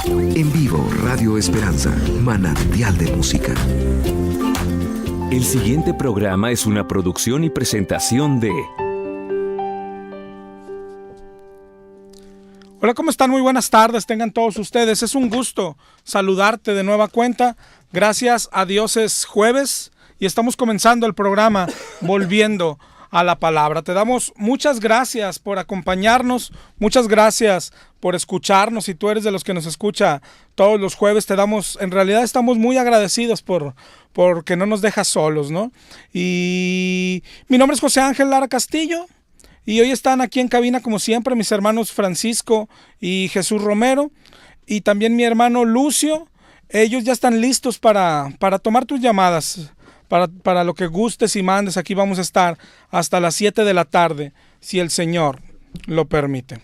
En vivo, Radio Esperanza, manantial de música. El siguiente programa es una producción y presentación de... Hola, ¿cómo están? Muy buenas tardes, tengan todos ustedes. Es un gusto saludarte de nueva cuenta. Gracias a Dios es jueves y estamos comenzando el programa Volviendo a la Palabra. Te damos muchas gracias por acompañarnos, muchas gracias por escucharnos. Si tú eres de los que nos escucha todos los jueves, en realidad estamos muy agradecidos porque no nos dejas solos, ¿no? Y mi nombre es José Ángel Lara Castillo. Y hoy están aquí en cabina, como siempre, mis hermanos Francisco y Jesús Romero. Y también mi hermano Lucio. Ellos ya están listos para tomar tus llamadas. Para lo que gustes y mandes. Aquí vamos a estar hasta las 7 de la tarde, si el Señor lo permite.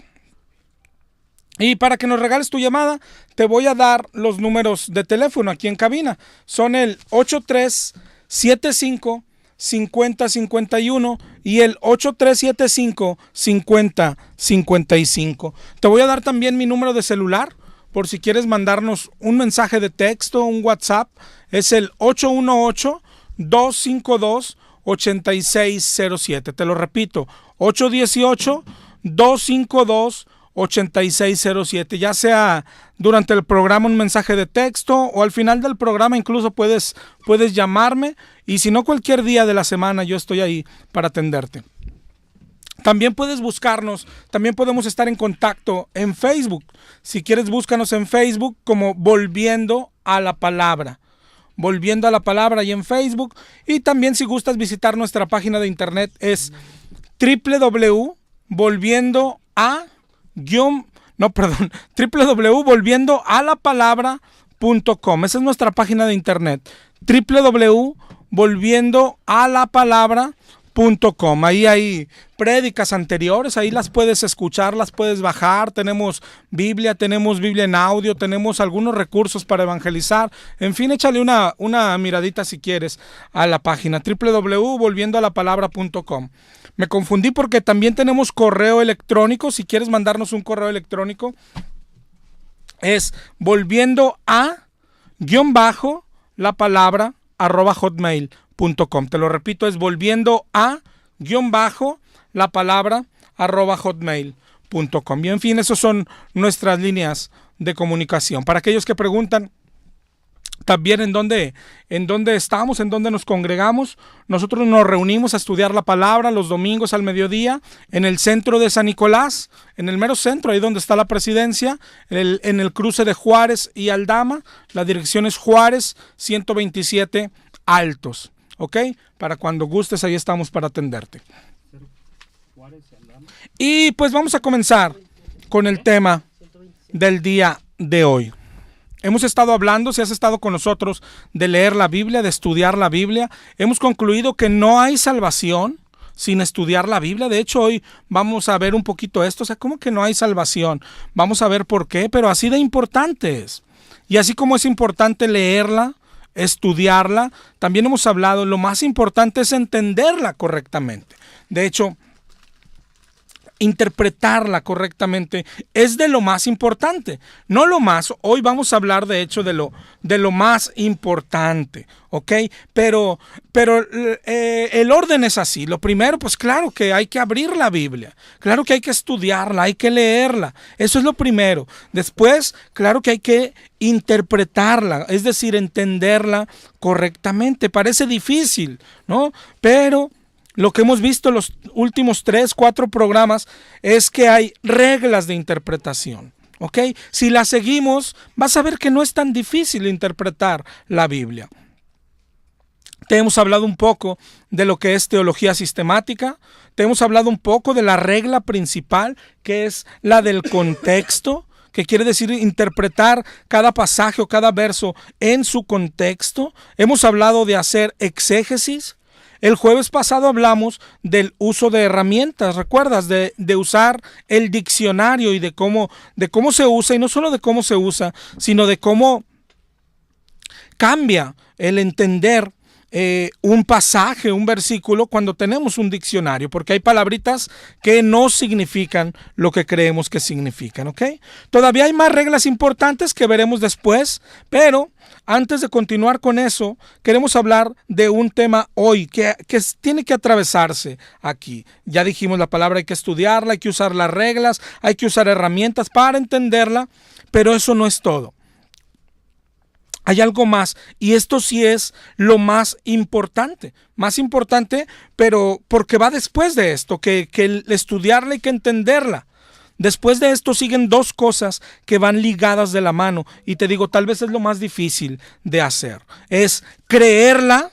Y para que nos regales tu llamada, te voy a dar los números de teléfono aquí en cabina. Son el 8375-5051 y el 8375-5055. Te voy a dar también mi número de celular por si quieres mandarnos un mensaje de texto, un WhatsApp. Es el 818-252-8607. Te lo repito, 818-252-8607. Ya sea durante el programa un mensaje de texto o al final del programa incluso puedes llamarme, y si no, cualquier día de la semana yo estoy ahí para atenderte. También puedes buscarnos, también podemos estar en contacto en Facebook. Si quieres, búscanos en Facebook como Volviendo a la Palabra. Volviendo a la Palabra y en Facebook. Y también, si gustas visitar nuestra página de internet, es www.volviendoalapalabra.com. Esa es nuestra página de internet, www.volviendoalapalabra.com. Ahí hay prédicas anteriores, ahí las puedes escuchar, las puedes bajar. Tenemos Biblia en audio, tenemos algunos recursos para evangelizar. En fin, échale una miradita si quieres a la página www.volviendoalapalabra.com. Me confundí porque también tenemos correo electrónico. Si quieres mandarnos un correo electrónico, es volviendo_a_la_palabra@hotmail.com. Te lo repito, es volviendo_a_la_palabra@hotmail.com. Y en fin, esas son nuestras líneas de comunicación. Para aquellos que preguntan también en dónde estamos, en dónde nos congregamos, nosotros nos reunimos a estudiar la palabra los domingos al mediodía en el centro de San Nicolás, en el mero centro, ahí donde está la presidencia, en el cruce de Juárez y Aldama. La dirección es Juárez 127 Altos. ¿Ok? Para cuando gustes, ahí estamos para atenderte. Y pues vamos a comenzar con el tema del día de hoy. Hemos estado hablando, si has estado con nosotros, de leer la Biblia, de estudiar la Biblia. Hemos concluido que no hay salvación sin estudiar la Biblia. De hecho, hoy vamos a ver un poquito esto. O sea, ¿cómo que no hay salvación? Vamos a ver por qué, pero así de importante es. Y así como es importante leerla, estudiarla, también hemos hablado, lo más importante es entenderla correctamente. De hecho, interpretarla correctamente es de lo más importante, no lo más. Hoy vamos a hablar de hecho de lo más importante, ¿ok? Pero el orden es así. Lo primero, pues claro que hay que abrir la Biblia, claro que hay que estudiarla, hay que leerla, eso es lo primero. Después, claro que hay que interpretarla, es decir, entenderla correctamente. Parece difícil, ¿no? Pero lo que hemos visto en los últimos 3-4 programas es que hay reglas de interpretación, ¿ok? Si las seguimos, vas a ver que no es tan difícil interpretar la Biblia. Te hemos hablado un poco de lo que es teología sistemática. Te hemos hablado un poco de la regla principal, que es la del contexto, que quiere decir interpretar cada pasaje o cada verso en su contexto. Hemos hablado de hacer exégesis. El jueves pasado hablamos del uso de herramientas, ¿recuerdas? De usar el diccionario y de cómo se usa, y no solo de cómo se usa, sino de cómo cambia el entender un pasaje, un versículo, cuando tenemos un diccionario, porque hay palabritas que no significan lo que creemos que significan, ¿ok? Todavía hay más reglas importantes que veremos después, pero antes de continuar con eso, queremos hablar de un tema hoy que tiene que atravesarse aquí. Ya dijimos la palabra, hay que estudiarla, hay que usar las reglas, hay que usar herramientas para entenderla, pero eso no es todo. Hay algo más, y esto sí es lo más importante, pero porque va después de esto, que el estudiarla y que entenderla. Después de esto siguen dos cosas que van ligadas de la mano, y te digo, tal vez es lo más difícil de hacer. Es creerla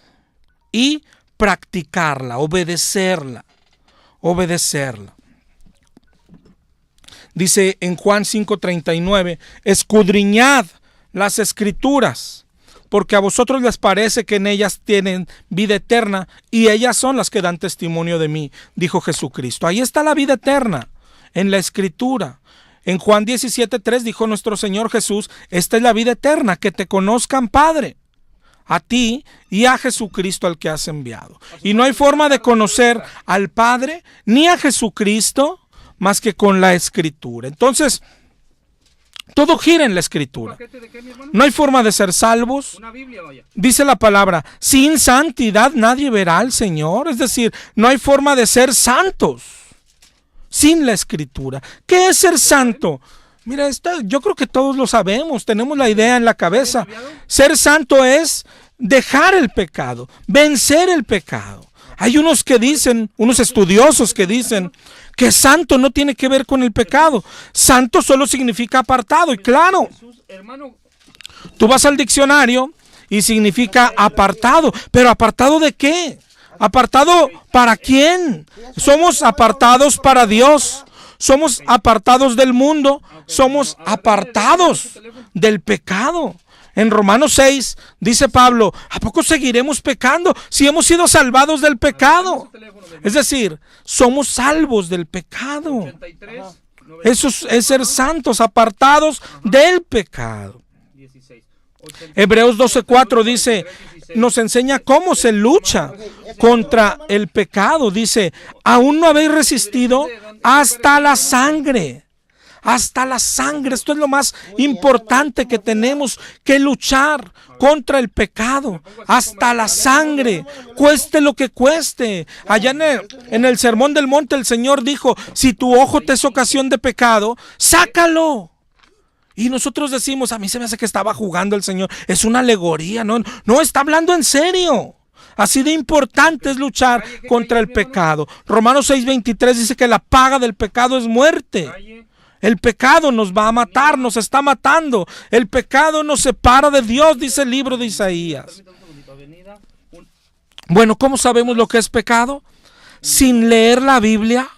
y practicarla, obedecerla. Dice en Juan 5:39, escudriñad las Escrituras, porque a vosotros les parece que en ellas tienen vida eterna, y ellas son las que dan testimonio de mí, dijo Jesucristo. Ahí está la vida eterna, en la Escritura. En Juan 17:3 dijo nuestro Señor Jesús, esta es la vida eterna, que te conozcan, Padre, a ti y a Jesucristo al que has enviado. Y no hay forma de conocer al Padre ni a Jesucristo más que con la Escritura. Entonces, todo gira en la Escritura. No hay forma de ser salvos. Dice la palabra, sin santidad nadie verá al Señor. Es decir, no hay forma de ser santos sin la Escritura. ¿Qué es ser santo? Mira, yo creo que todos lo sabemos, tenemos la idea en la cabeza. Ser santo es dejar el pecado, vencer el pecado. Hay unos estudiosos que dicen que santo no tiene que ver con el pecado. Santo solo significa apartado. Y claro, tú vas al diccionario y significa apartado. ¿Pero apartado de qué? ¿Apartado para quién? Somos apartados para Dios. Somos apartados del mundo. Somos apartados del pecado. En Romanos 6 dice Pablo, ¿a poco seguiremos pecando si hemos sido salvados del pecado? Es decir, somos salvos del pecado. Eso es ser santos, apartados del pecado. Hebreos 12:4 dice, nos enseña cómo se lucha contra el pecado. Dice, aún no habéis resistido hasta la sangre. Hasta la sangre. Esto es lo más importante, que tenemos que luchar contra el pecado. Hasta la sangre, cueste lo que cueste. Allá en el Sermón del Monte el Señor dijo, si tu ojo te es ocasión de pecado, sácalo. Y nosotros decimos, a mí se me hace que estaba jugando el Señor. Es una alegoría, no, está hablando en serio. Así de importante es luchar contra el pecado. Romanos 6:23 dice que la paga del pecado es muerte. El pecado nos va a matar, nos está matando. El pecado nos separa de Dios, dice el libro de Isaías. Bueno, ¿cómo sabemos lo que es pecado? Sin leer la Biblia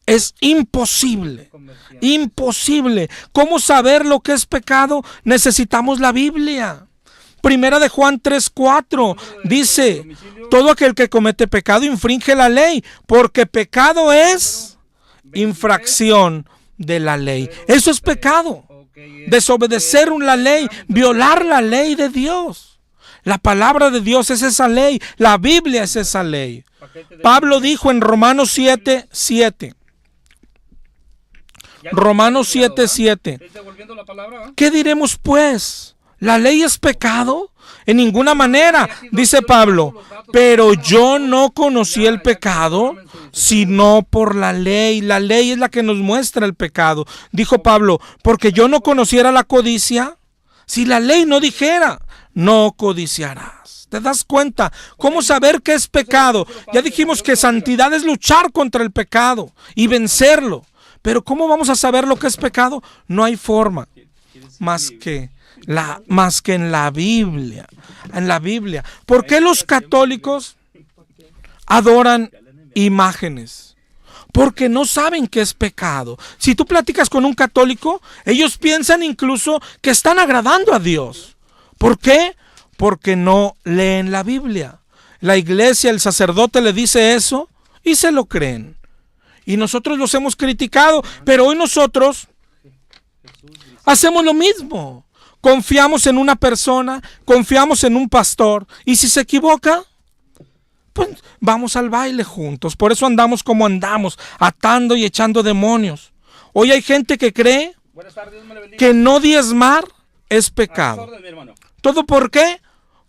es imposible. Imposible. ¿Cómo saber lo que es pecado? Necesitamos la Biblia. Primera de Juan 3:4 dice, todo aquel que comete pecado infringe la ley, porque pecado es infracción de la ley. Eso es pecado. Desobedecer la ley, violar la ley de Dios. La palabra de Dios es esa ley. La Biblia es esa ley. Pablo dijo en Romanos 7:7. Romanos 7:7. ¿Qué diremos pues? ¿La ley es pecado? En ninguna manera, dice Pablo. Pero yo no conocí el pecado sino por la ley. La ley es la que nos muestra el pecado. Dijo Pablo, porque yo no conociera la codicia, si la ley no dijera, no codiciarás. ¿Te das cuenta? ¿Cómo saber qué es pecado? Ya dijimos que santidad es luchar contra el pecado y vencerlo. Pero ¿cómo vamos a saber lo que es pecado? No hay forma más que en la Biblia. En la Biblia. ¿Por qué los católicos adoran imágenes? Porque no saben qué es pecado. Si tú platicas con un católico, ellos piensan incluso que están agradando a Dios. ¿Por qué? Porque no leen la Biblia. La iglesia, el sacerdote le dice eso y se lo creen. Y nosotros los hemos criticado, pero hoy nosotros hacemos lo mismo. Confiamos en una persona, confiamos en un pastor, y si se equivoca, pues vamos al baile juntos. Por eso andamos como andamos, atando y echando demonios. Hoy hay gente que cree que no diezmar es pecado. ¿Todo por qué?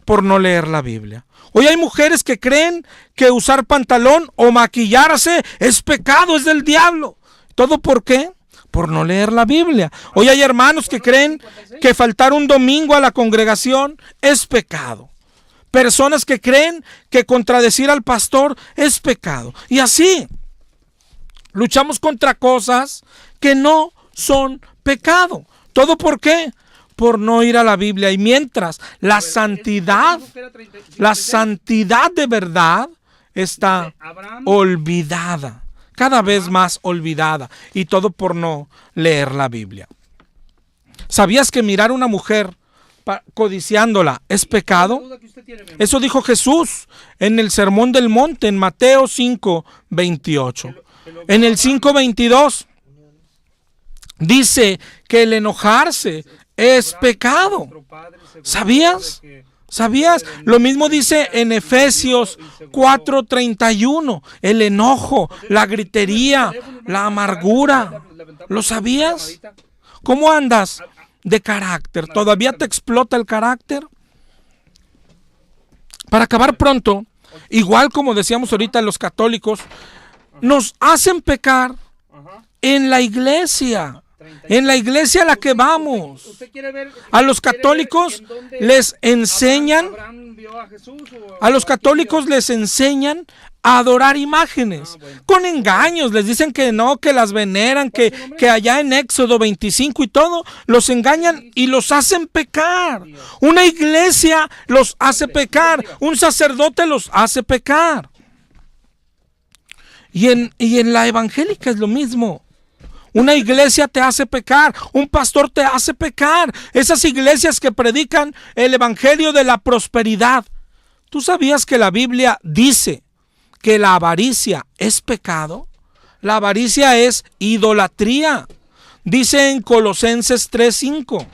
Por no leer la Biblia. Hoy hay mujeres que creen que usar pantalón o maquillarse es pecado, es del diablo. ¿Todo por qué? Por no leer la Biblia. Hoy hay hermanos que creen que faltar un domingo a la congregación es pecado. Personas que creen que contradecir al pastor es pecado. Y así luchamos contra cosas que no son pecado. ¿Todo por qué? Por no ir a la Biblia. Y mientras la santidad de verdad está olvidada, cada vez más olvidada, y todo por no leer la Biblia. ¿Sabías que mirar a una mujer codiciándola es pecado? Eso dijo Jesús en el Sermón del Monte, en Mateo 5:28. En el 5:22 dice que el enojarse es pecado. ¿Sabías? ¿Sabías? Lo mismo dice en Efesios 4:31. El enojo, la gritería, la amargura. ¿Lo sabías? ¿Cómo andas de carácter? ¿Todavía te explota el carácter? Para acabar pronto, igual como decíamos ahorita, los católicos nos hacen pecar en la iglesia. En la iglesia a la que vamos. A los católicos les enseñan a adorar imágenes con engaños. Les dicen que no, que las veneran, que allá en Éxodo 25 y todo, los engañan y los hacen pecar. Una iglesia los hace pecar, un sacerdote los hace pecar. Y en la evangélica es lo mismo. Una iglesia te hace pecar, un pastor te hace pecar. Esas iglesias que predican el evangelio de la prosperidad. ¿Tú sabías que la Biblia dice que la avaricia es pecado? La avaricia es idolatría. Dice en Colosenses 3:5.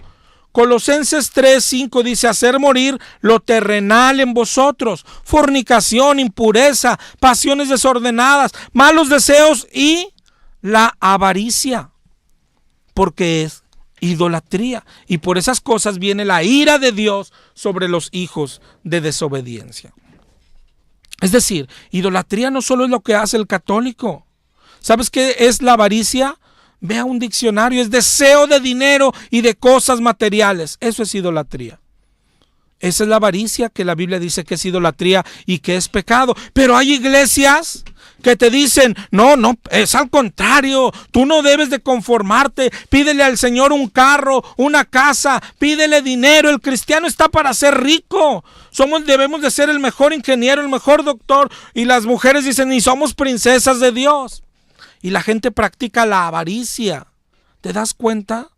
Colosenses 3:5 dice: hacer morir lo terrenal en vosotros, fornicación, impureza, pasiones desordenadas, malos deseos y la avaricia, porque es idolatría, y por esas cosas viene la ira de Dios sobre los hijos de desobediencia. Es decir, idolatría no solo es lo que hace el católico. ¿Sabes qué es la avaricia? Ve a un diccionario, es deseo de dinero y de cosas materiales. Eso es idolatría. Esa es la avaricia, que la Biblia dice que es idolatría y que es pecado. Pero hay iglesias que te dicen: no, es al contrario, tú no debes de conformarte, pídele al Señor un carro, una casa, pídele dinero, el cristiano está para ser rico, debemos de ser el mejor ingeniero, el mejor doctor, y las mujeres dicen: y somos princesas de Dios, y la gente practica la avaricia. ¿Te das cuenta?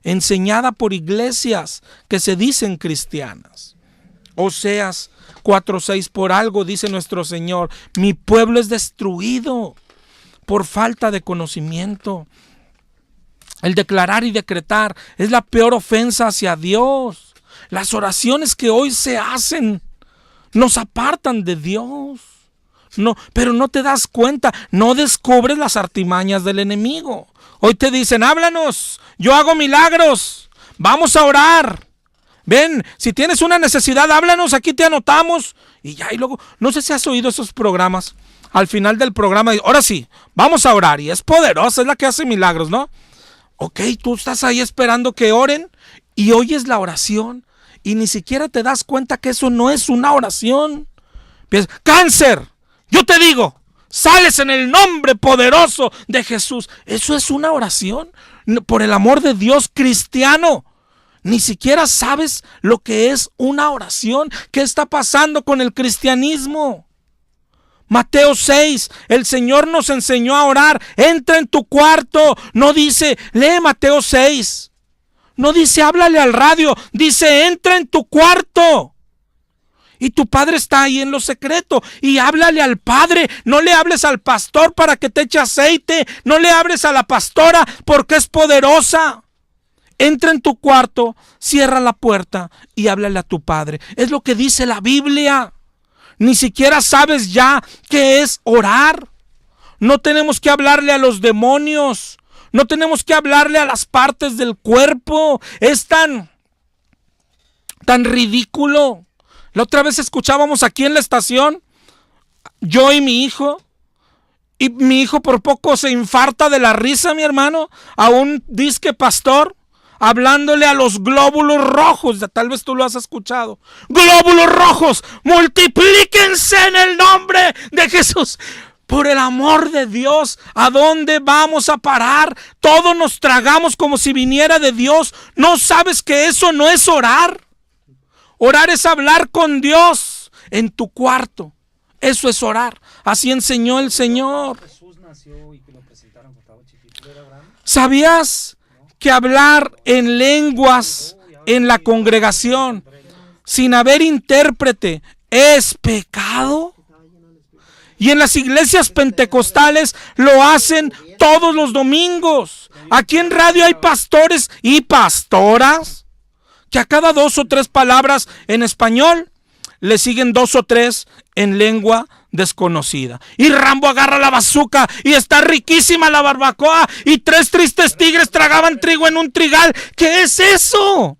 Enseñada por iglesias que se dicen cristianas. Oseas 4:6: por algo dice nuestro Señor, mi pueblo es destruido por falta de conocimiento. El declarar y decretar es la peor ofensa hacia Dios. Las oraciones que hoy se hacen nos apartan de Dios. No, pero no te das cuenta, no descubres las artimañas del enemigo. Hoy te dicen: háblanos, yo hago milagros, vamos a orar. Ven, si tienes una necesidad, háblanos, aquí te anotamos. Y ya, y luego, no sé si has oído esos programas. Al final del programa, ahora sí, vamos a orar. Y es poderosa, es la que hace milagros, ¿no? Ok, tú estás ahí esperando que oren y oyes la oración y ni siquiera te das cuenta que eso no es una oración. Piensas: cáncer, yo te digo, sales en el nombre poderoso de Jesús. Eso es una oración. Por el amor de Dios, cristiano, ni siquiera sabes lo que es una oración. ¿Qué está pasando con el cristianismo? Mateo 6, el Señor nos enseñó a orar. Entra en tu cuarto. No dice, lee Mateo 6. No dice, háblale al radio. Dice, entra en tu cuarto. Y tu padre está ahí en lo secreto. Y háblale al padre. No le hables al pastor para que te eche aceite. No le hables a la pastora porque es poderosa. Entra en tu cuarto, cierra la puerta y háblale a tu padre. Es lo que dice la Biblia. Ni siquiera sabes ya qué es orar. No tenemos que hablarle a los demonios. No tenemos que hablarle a las partes del cuerpo. Es tan ridículo. La otra vez escuchábamos aquí en la estación, yo y mi hijo por poco se infarta de la risa, mi hermano, a un disque pastor, hablándole a los glóbulos rojos. Tal vez tú lo has escuchado. Glóbulos rojos, multiplíquense en el nombre de Jesús. Por el amor de Dios, ¿a dónde vamos a parar? Todos nos tragamos como si viniera de Dios. ¿No sabes que eso no es orar? Orar es hablar con Dios en tu cuarto. Eso es orar. Así enseñó el Señor. ¿Sabías que hablar en lenguas en la congregación sin haber intérprete es pecado? Y en las iglesias pentecostales lo hacen todos los domingos. Aquí en radio hay pastores y pastoras que a cada 2 o 3 palabras en español le siguen 2 o 3 en lengua desconocida. Y Rambo agarra la bazuca y está riquísima la barbacoa y 3 tristes tigres tragaban trigo en un trigal. ¿Qué es eso?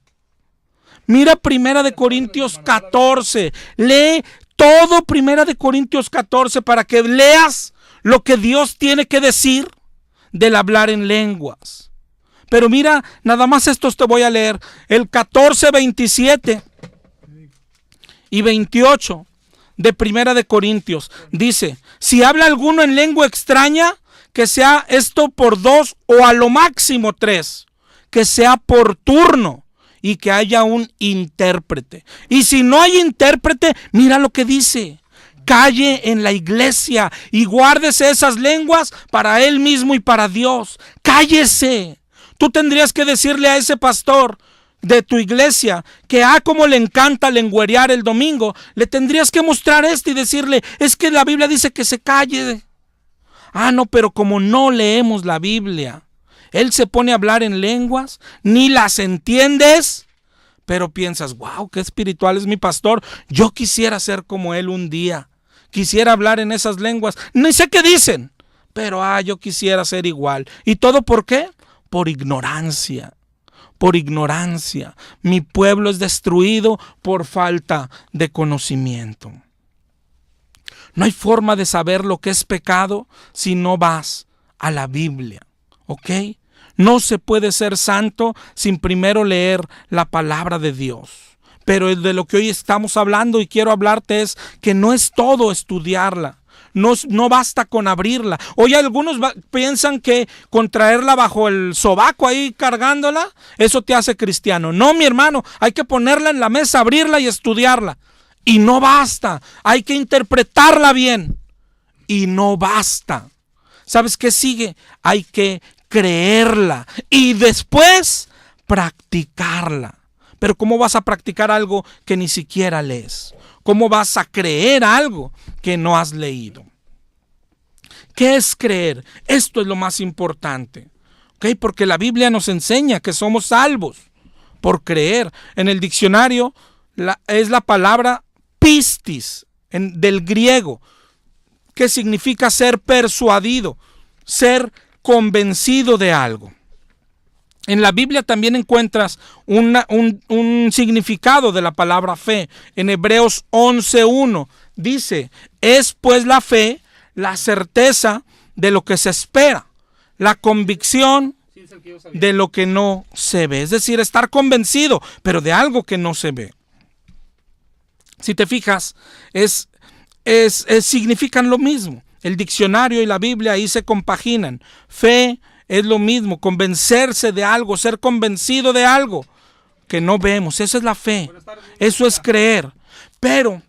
Mira 1 Corintios 14. Lee todo 1 Corintios 14 para que leas lo que Dios tiene que decir del hablar en lenguas. Pero mira, nada más estos te voy a leer. El 14, 27 y 28 de 1 Corintios. Dice, si habla alguno en lengua extraña, que sea esto por 2 o a lo máximo 3. Que sea por turno y que haya un intérprete. Y si no hay intérprete, mira lo que dice. Calle en la iglesia y guárdese esas lenguas para él mismo y para Dios. Cállese. Tú tendrías que decirle a ese pastor de tu iglesia que como le encanta lengüerear el domingo, le tendrías que mostrar esto y decirle, es que la Biblia dice que se calle. No, pero como no leemos la Biblia, él se pone a hablar en lenguas, ni las entiendes, pero piensas, wow, qué espiritual es mi pastor. Yo quisiera ser como él un día. Quisiera hablar en esas lenguas. Ni sé qué dicen, pero yo quisiera ser igual. ¿Y todo por qué? Por ignorancia. Por ignorancia. Mi pueblo es destruido por falta de conocimiento. No hay forma de saber lo que es pecado si no vas a la Biblia. ¿Ok? No se puede ser santo sin primero leer la palabra de Dios. Pero de lo que hoy estamos hablando y quiero hablarte es que no es todo estudiarla. No basta con abrirla. Hoy algunos piensan que con traerla bajo el sobaco ahí cargándola, eso te hace cristiano. No, mi hermano, hay que ponerla en la mesa, abrirla y estudiarla. Y no basta, hay que interpretarla bien. Y no basta. ¿Sabes qué sigue? Hay que creerla y después practicarla. Pero ¿cómo vas a practicar algo que ni siquiera lees? ¿Cómo vas a creer algo que no has leído? ¿Qué es creer? Esto es lo más importante. ¿Okay? Porque la Biblia nos enseña que somos salvos por creer. En el diccionario es la palabra pistis, del griego, que significa ser persuadido, ser convencido de algo. En la Biblia también encuentras un significado de la palabra fe. En Hebreos 11:1 dice, es pues la fe la certeza de lo que se espera, la convicción de lo que no se ve. Es decir, estar convencido, pero de algo que no se ve. Si te fijas, significan lo mismo. El diccionario y la Biblia ahí se compaginan. Fe es lo mismo, convencerse de algo, ser convencido de algo que no vemos. Esa es la fe. Eso es creer. Pero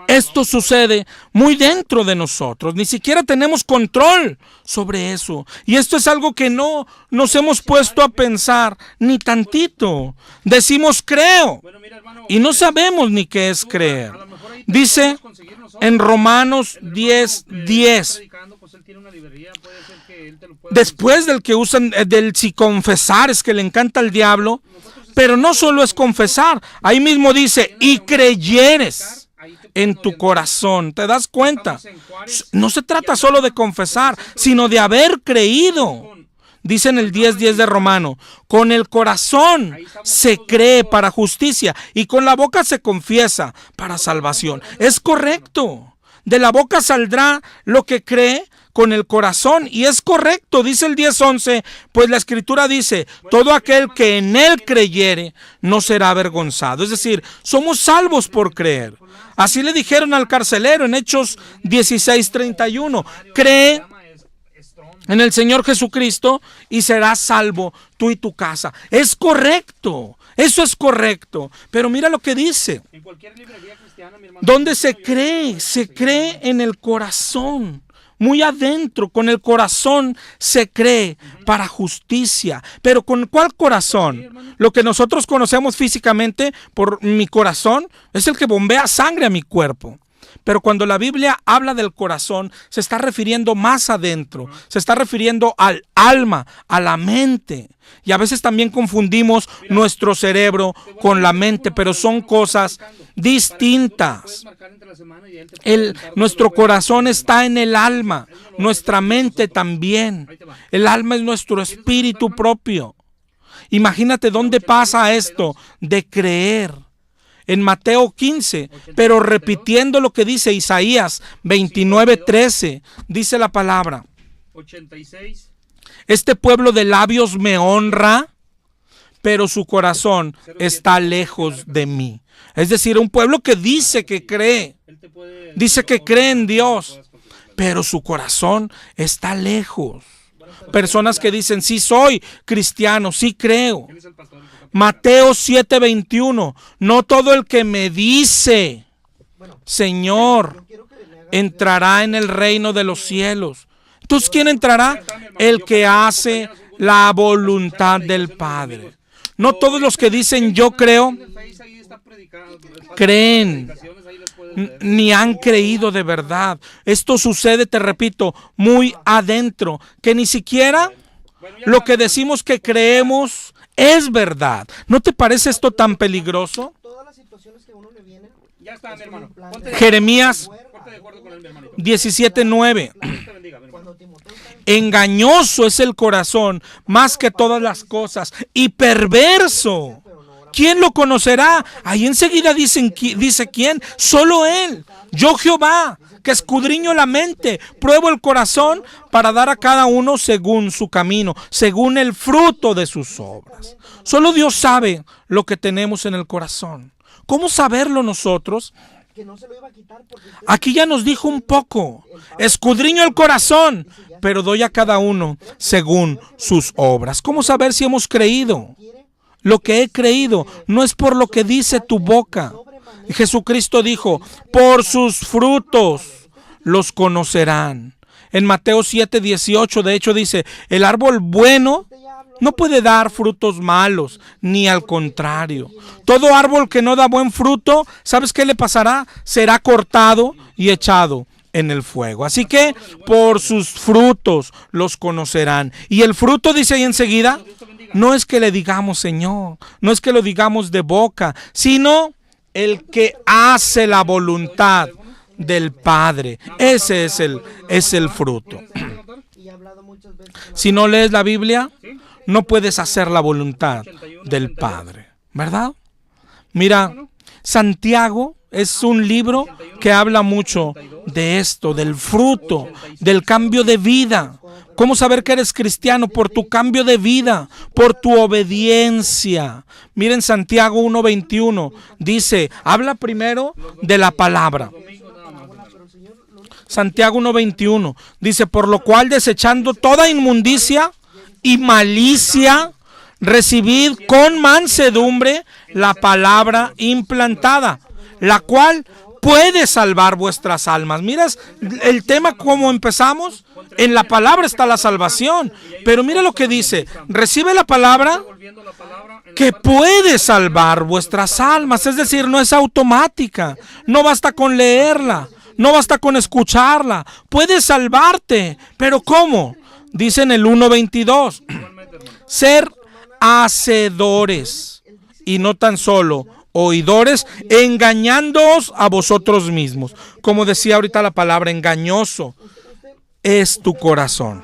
esto sucede muy dentro de nosotros. Ni siquiera tenemos control sobre eso. Y esto es algo que no nos hemos puesto a pensar ni tantito. Decimos creo y no sabemos ni qué es creer. Dice en Romanos 10:10. Después del que usan, del si confesar, es que le encanta al diablo, Pero no solo es confesar, ahí mismo dice, y creyeres en tu corazón. ¿Te das cuenta? No se trata solo de confesar, sino de haber creído. Dice en el 10:10 de Romano, con el corazón se cree para justicia y con la boca se confiesa para salvación. Es correcto. De la boca saldrá lo que cree con el corazón, y es correcto. Dice el 10:11, pues la Escritura dice, todo aquel que en él creyere no será avergonzado. Es decir, somos salvos por creer. Así le dijeron al carcelero en Hechos 16:31, cree en el Señor Jesucristo y serás salvo tú y tu casa. Es correcto, eso es correcto. Pero mira lo que dice. En cualquier librería cristiana, mi hermano, ¿dónde se cree? Se cree en el corazón, muy adentro. Con el corazón se cree para justicia. Pero ¿con cuál corazón? Lo que nosotros conocemos físicamente por mi corazón es el que bombea sangre a mi cuerpo. Pero cuando la Biblia habla del corazón, se está refiriendo más adentro, se está refiriendo al alma, a la mente. Y a veces también confundimos nuestro cerebro con la mente, pero son cosas distintas. Nuestro corazón está en el alma, nuestra mente también. El alma es nuestro espíritu propio. Imagínate dónde pasa esto de creer. En Mateo 15, pero repitiendo lo que dice Isaías 29:13, dice la palabra, 86. Este pueblo de labios me honra, pero su corazón está lejos de mí. Es decir, un pueblo que dice que cree en Dios, pero su corazón está lejos. Personas que dicen, sí soy cristiano, sí creo. Mateo 7:21, no todo el que me dice, Señor, entrará en el reino de los cielos. Entonces, ¿quién entrará? El que hace la voluntad del Padre. No todos los que dicen yo creo, creen, ni han creído de verdad. Esto sucede, te repito, muy adentro, que ni siquiera lo que decimos que creemos es verdad. ¿No te parece esto tan peligroso? Jeremías 17:9. Engañoso es el corazón más que todas las cosas y perverso. ¿Quién lo conocerá? Ahí enseguida dice quién. Solo Él. Yo Jehová, que escudriño la mente, pruebo el corazón para dar a cada uno según su camino, según el fruto de sus obras. Solo Dios sabe lo que tenemos en el corazón. ¿Cómo saberlo nosotros? Aquí ya nos dijo un poco. Escudriño el corazón, pero doy a cada uno según sus obras. ¿Cómo saber si hemos creído? Lo que he creído no es por lo que dice tu boca. Jesucristo dijo, por sus frutos los conocerán. En Mateo 7:18, de hecho dice, el árbol bueno no puede dar frutos malos, ni al contrario. Todo árbol que no da buen fruto, ¿sabes qué le pasará? Será cortado y echado en el fuego. Así que por sus frutos los conocerán. Y el fruto, dice ahí enseguida, no es que le digamos Señor, no es que lo digamos de boca, sino el que hace la voluntad del Padre. Ese es el fruto. Si no lees la Biblia, no puedes hacer la voluntad del Padre, ¿verdad? Mira, Santiago es un libro que habla mucho de esto, del fruto, del cambio de vida. ¿Cómo saber que eres cristiano? Por tu cambio de vida, por tu obediencia. Miren Santiago 1:21, dice, habla primero de la palabra. Santiago 1:21 dice, por lo cual desechando toda inmundicia y malicia, recibid con mansedumbre la palabra implantada, la cual puede salvar vuestras almas. Miras el tema como empezamos. En la palabra está la salvación. Pero mira lo que dice. Recibe la palabra que puede salvar vuestras almas. Es decir, no es automática. No basta con leerla. No basta con escucharla. Puede salvarte. ¿Pero cómo? Dice en el 1:22. Ser hacedores y no tan solo oidores, engañándoos a vosotros mismos. Como decía ahorita la palabra, engañoso es tu corazón.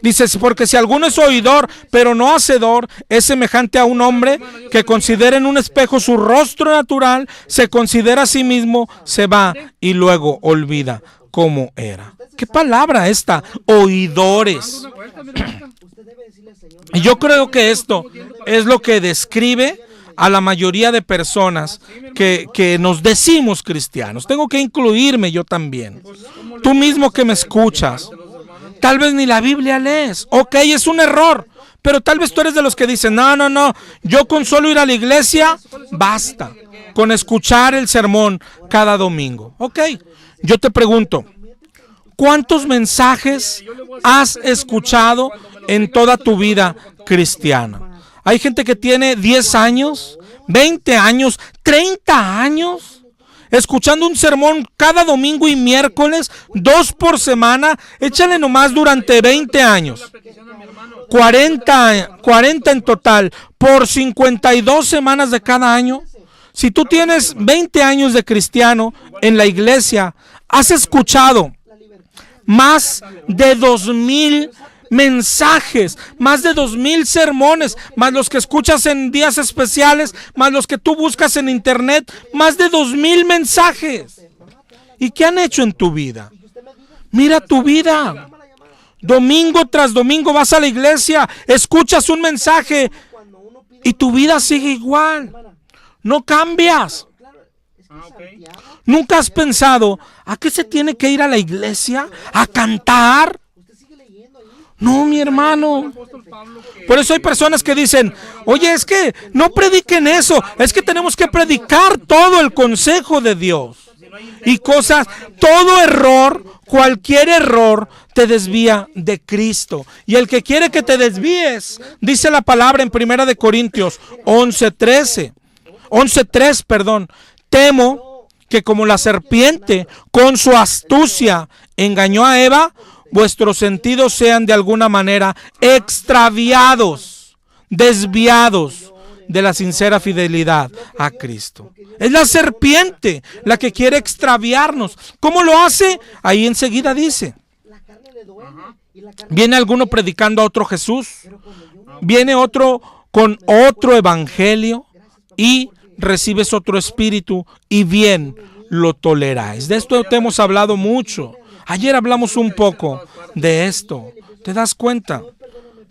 Dice, porque si alguno es oidor, pero no hacedor, es semejante a un hombre que considera en un espejo su rostro natural, se considera a sí mismo, se va y luego olvida cómo era. ¿Qué palabra esta? Oidores. Y yo creo que esto es lo que describe a la mayoría de personas que nos decimos cristianos. Tengo que incluirme yo también. Tú mismo que me escuchas, tal vez ni la Biblia lees. Ok, es un error, pero tal vez tú eres de los que dicen, no, yo con solo ir a la iglesia, basta, con escuchar el sermón cada domingo. Ok, yo te pregunto, ¿cuántos mensajes has escuchado en toda tu vida cristiana? Hay gente que tiene 10 años, 20 años, 30 años, escuchando un sermón cada domingo y miércoles, 2 por semana. Échale nomás durante 20 años. 40 en total, por 52 semanas de cada año. Si tú tienes 20 años de cristiano en la iglesia, has escuchado más de 2,000 mensajes, más de 2,000 sermones, más los que escuchas en días especiales, más los que tú buscas en internet, más de 2,000 mensajes. ¿Y qué han hecho en tu vida? Mira tu vida. Domingo tras domingo vas a la iglesia, escuchas un mensaje y tu vida sigue igual. No cambias. ¿Nunca has pensado a qué se tiene que ir a la iglesia? ¿A cantar? No, mi hermano. Por eso hay personas que dicen, oye, es que no prediquen eso, es que tenemos que predicar todo el consejo de Dios. Y cosas, todo error, cualquier error te desvía de Cristo. Y el que quiere que te desvíes, dice la palabra en 1 Corintios 11:3, temo que como la serpiente con su astucia engañó a Eva, vuestros sentidos sean de alguna manera extraviados, desviados de la sincera fidelidad a Cristo. Es la serpiente la que quiere extraviarnos. ¿Cómo lo hace? Ahí enseguida dice. Viene alguno predicando a otro Jesús, viene otro con otro evangelio y recibes otro espíritu y bien lo toleráis. De esto te hemos hablado mucho. Ayer hablamos un poco de esto. ¿Te das cuenta?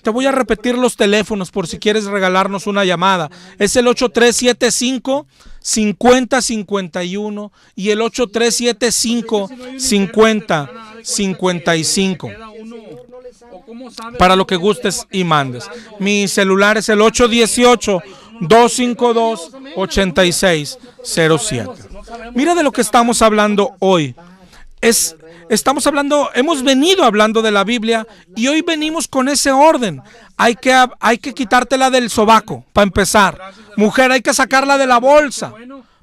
Te voy a repetir los teléfonos por si quieres regalarnos una llamada. Es el 8375-5051 y el 8375-5055. Para lo que gustes y mandes. Mi celular es el 818-252-8607. Mira de lo que estamos hablando hoy. Hemos venido hablando de la Biblia y hoy venimos con ese orden. Hay que quitártela del sobaco, para empezar. Mujer, hay que sacarla de la bolsa,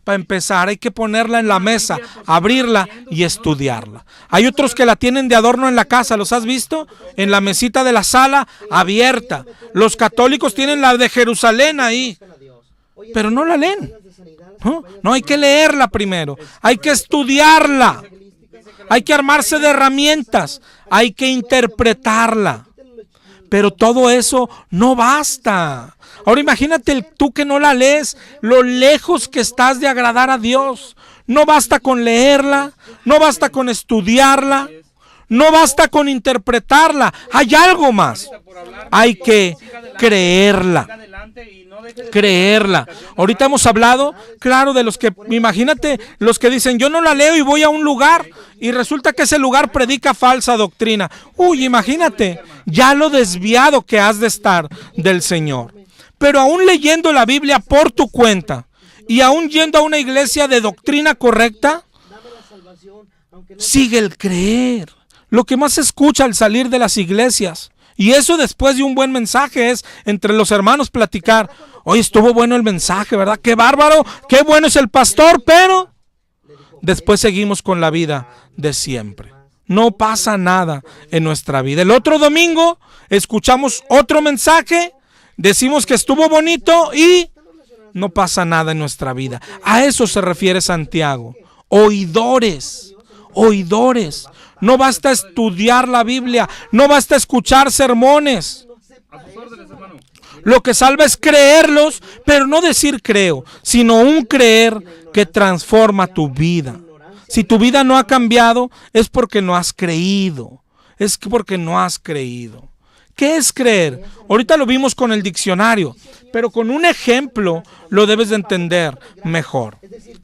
para empezar. Hay que ponerla en la mesa, abrirla y estudiarla. Hay otros que la tienen de adorno en la casa, ¿los has visto? En la mesita de la sala, abierta. Los católicos tienen la de Jerusalén ahí, pero no la leen. No, hay que leerla primero, hay que estudiarla. Hay que armarse de herramientas, hay que interpretarla. Pero todo eso no basta. Ahora imagínate tú que no la lees, lo lejos que estás de agradar a Dios. No basta con leerla, no basta con estudiarla, no basta con interpretarla. Hay algo más. Hay que creerla. Ahorita hemos hablado, claro, de los que, imagínate, los que dicen, yo no la leo y voy a un lugar y resulta que ese lugar predica falsa doctrina. Uy, imagínate, ya lo desviado que has de estar del Señor. Pero aún leyendo la Biblia por tu cuenta y aún yendo a una iglesia de doctrina correcta, sigue el creer. Lo que más se escucha al salir de las iglesias, y eso después de un buen mensaje, es entre los hermanos platicar. Oye, estuvo bueno el mensaje, ¿verdad? Qué bárbaro, qué bueno es el pastor, pero después seguimos con la vida de siempre. No pasa nada en nuestra vida. El otro domingo escuchamos otro mensaje, decimos que estuvo bonito y no pasa nada en nuestra vida. A eso se refiere Santiago. Oidores, oidores. No basta estudiar la Biblia, no basta escuchar sermones. Lo que salva es creerlos, pero no decir creo, sino un creer que transforma tu vida. Si tu vida no ha cambiado, es porque no has creído. Es porque no has creído. ¿Qué es creer? Ahorita lo vimos con el diccionario, pero con un ejemplo lo debes de entender mejor.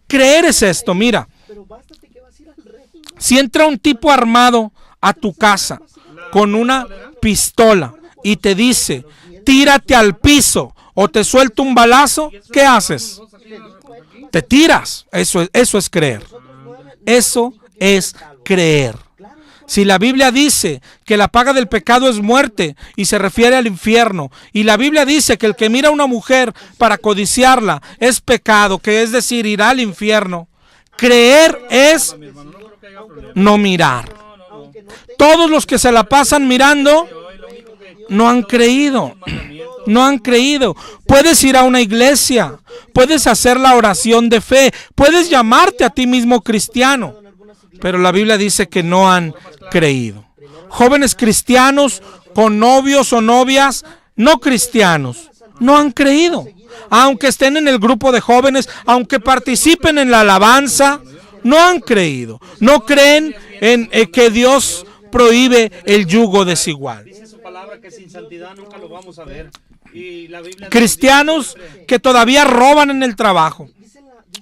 Creer es esto, mira. Si entra un tipo armado a tu casa con una pistola y te dice, tírate al piso o te suelta un balazo, ¿qué haces? Te tiras. Eso es creer. Eso es creer. Si la Biblia dice que la paga del pecado es muerte y se refiere al infierno, y la Biblia dice que el que mira a una mujer para codiciarla es pecado, que es decir, irá al infierno, creer es no mirar. Todos los que se la pasan mirando no han creído. No han creído. Puedes ir a una iglesia, puedes hacer la oración de fe, puedes llamarte a ti mismo cristiano, pero la Biblia dice que no han creído. Jóvenes cristianos con novios o novias no cristianos no han creído. Aunque estén en el grupo de jóvenes, aunque participen en la alabanza, no han creído. No creen en que Dios prohíbe el yugo desigual. Dice su palabra que sin santidad nunca lo vamos a ver. Y la Biblia cristianos que todavía roban en el trabajo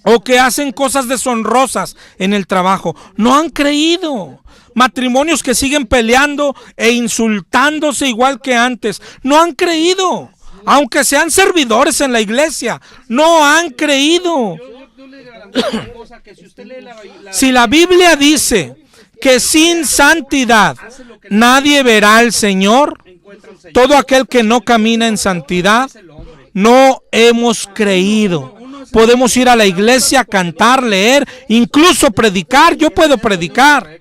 o que hacen cosas deshonrosas en el trabajo, no han creído. Matrimonios que siguen peleando e insultándose igual que antes, no han creído. Aunque sean servidores en la iglesia, no han creído. Si la Biblia dice que sin santidad nadie verá al Señor, todo aquel que no camina en santidad, no hemos creído. Podemos ir a la iglesia, cantar, leer, incluso predicar. Yo puedo predicar,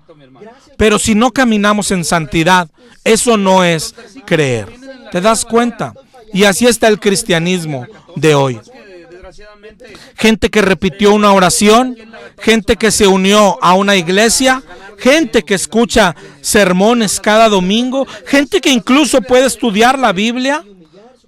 pero si no caminamos en santidad, eso no es creer. ¿Te das cuenta? Y así está el cristianismo de hoy. Gente que repitió una oración, gente que se unió a una iglesia, gente que escucha sermones cada domingo, gente que incluso puede estudiar la Biblia,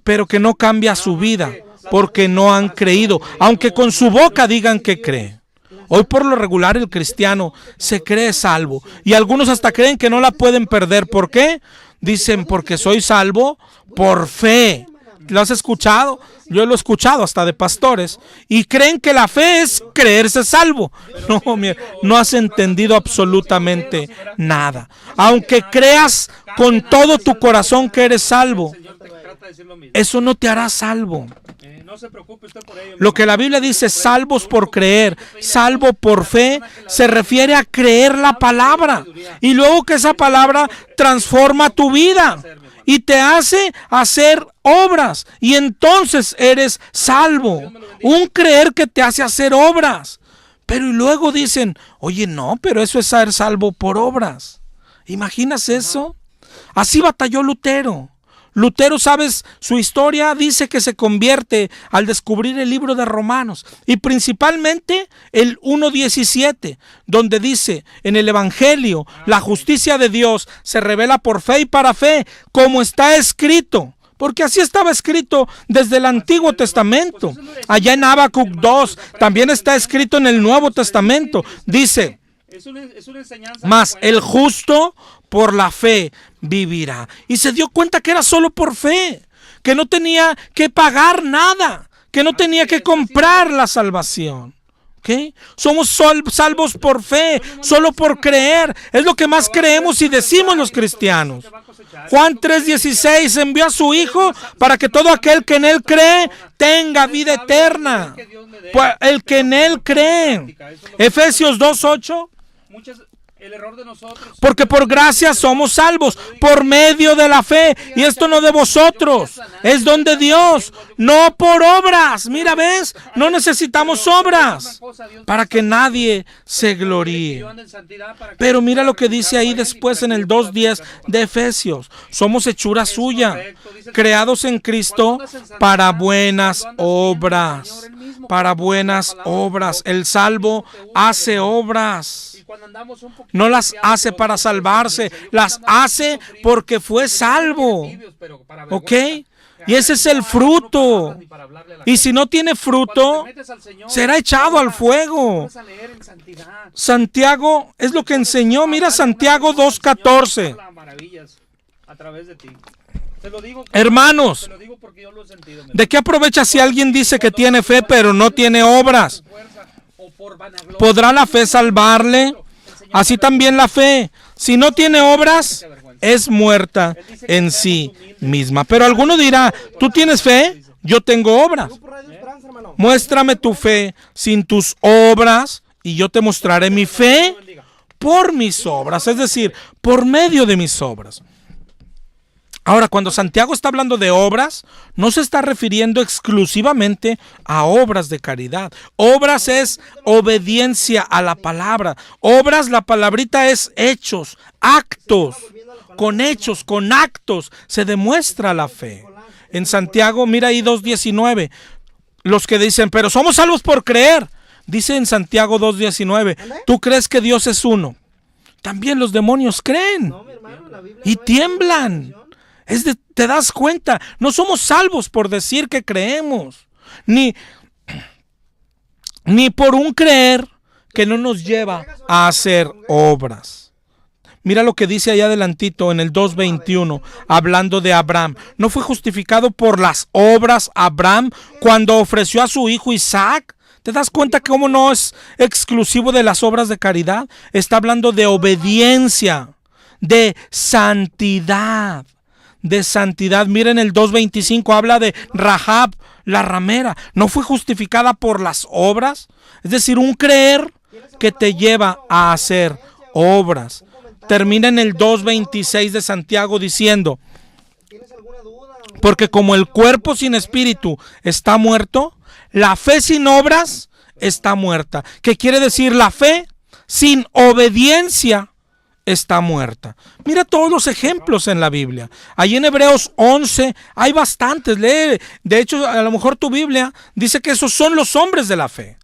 pero que no cambia su vida porque no han creído, aunque con su boca digan que cree. Hoy por lo regular el cristiano se cree salvo y algunos hasta creen que no la pueden perder. ¿Por qué? Dicen, porque soy salvo por fe. ¿Lo has escuchado? Yo lo he escuchado hasta de pastores y creen que la fe es creerse salvo. No, mira, no has entendido absolutamente nada. Aunque creas con todo tu corazón que eres salvo, eso no te hará salvo. Lo que la Biblia dice, salvos por creer, salvo por fe, se refiere a creer la palabra y luego que esa palabra transforma tu vida y te hace hacer obras y entonces eres salvo. Un creer que te hace hacer obras. Pero y luego dicen, oye, no, pero eso es ser salvo por obras. ¿Imaginas eso? Así batalló Lutero. Lutero, ¿sabes? Su historia dice que se convierte al descubrir el libro de Romanos y principalmente el 1:17, donde dice en el Evangelio, la justicia de Dios se revela por fe y para fe, como está escrito. Porque así estaba escrito desde el Antiguo Testamento. Allá en Habacuc 2 también está escrito en el Nuevo Testamento. Dice, mas el justo por la fe vivirá. Y se dio cuenta que era solo por fe, que no tenía que pagar nada, que no tenía que comprar la salvación. ¿Okay? Somos salvos por fe, solo por creer. Es lo que más creemos y decimos los cristianos. Juan 3:16 envió a su Hijo para que todo aquel que en Él cree tenga vida eterna. Pues el que en Él cree. Efesios 2:8. El error de nosotros. Porque por gracia somos salvos, por medio de la fe. Y esto no de vosotros, es don de Dios, no por obras. Mira, ¿ves? No necesitamos obras para que nadie se gloríe. Pero mira lo que dice ahí después en el 2:10 de Efesios. Somos hechura suya, creados en Cristo para buenas obras. Para buenas obras. El salvo hace obras. No las hace para salvarse, las hace porque fue salvo. ¿Ok? Y ese es el fruto. Y si no tiene fruto, será echado al fuego. Santiago es lo que enseñó. Mira Santiago 2:14. Hermanos, ¿de qué aprovecha si alguien dice que tiene fe pero no tiene obras? ¿Podrá la fe salvarle? Así también la fe, si no tiene obras, es muerta en sí misma. Pero alguno dirá, ¿tú tienes fe? Yo tengo obras. Muéstrame tu fe sin tus obras y yo te mostraré mi fe por mis obras, es decir, por medio de mis obras. Ahora, cuando Santiago está hablando de obras, no se está refiriendo exclusivamente a obras de caridad. Obras es obediencia a la palabra. Obras, la palabrita es hechos, actos. Con hechos, con actos, se demuestra la fe. En Santiago, mira ahí 2:19. Los que dicen, pero somos salvos por creer. Dice en Santiago 2:19, ¿tú crees que Dios es uno? También los demonios creen y tiemblan. Te das cuenta, no somos salvos por decir que creemos, ni por un creer que no nos lleva a hacer obras. Mira lo que dice allá adelantito en el 2:21, hablando de Abraham. ¿No fue justificado por las obras Abraham cuando ofreció a su hijo Isaac? ¿Te das cuenta que cómo no es exclusivo de las obras de caridad? Está hablando de obediencia, de santidad. De santidad. Miren el 2:25, habla de Rahab, la ramera. ¿No fue justificada por las obras? Es decir, un creer que te lleva a hacer obras. Termina en el 2:26 de Santiago diciendo, porque como el cuerpo sin espíritu está muerto, la fe sin obras está muerta. ¿Qué quiere decir? La fe sin obediencia está muerta. Mira todos los ejemplos en la Biblia. Ahí en Hebreos 11 hay bastantes. Lee. De hecho, a lo mejor tu Biblia dice que esos son los hombres de la fe.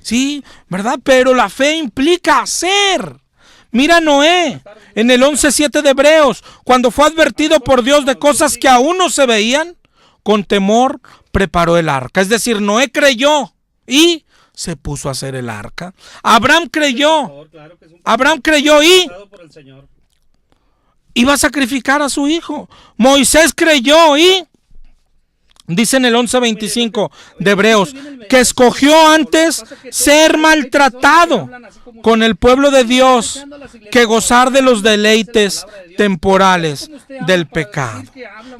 Sí, ¿verdad? Pero la fe implica hacer. Mira Noé, en el 11:7 de Hebreos, cuando fue advertido por Dios de cosas que aún no se veían, con temor preparó el arca. Es decir, Noé creyó y se puso a hacer el arca. Abraham creyó y iba a sacrificar a su hijo. Moisés creyó y dice en el 11:25 de Hebreos que escogió antes ser maltratado con el pueblo de Dios que gozar de los deleites temporales del pecado.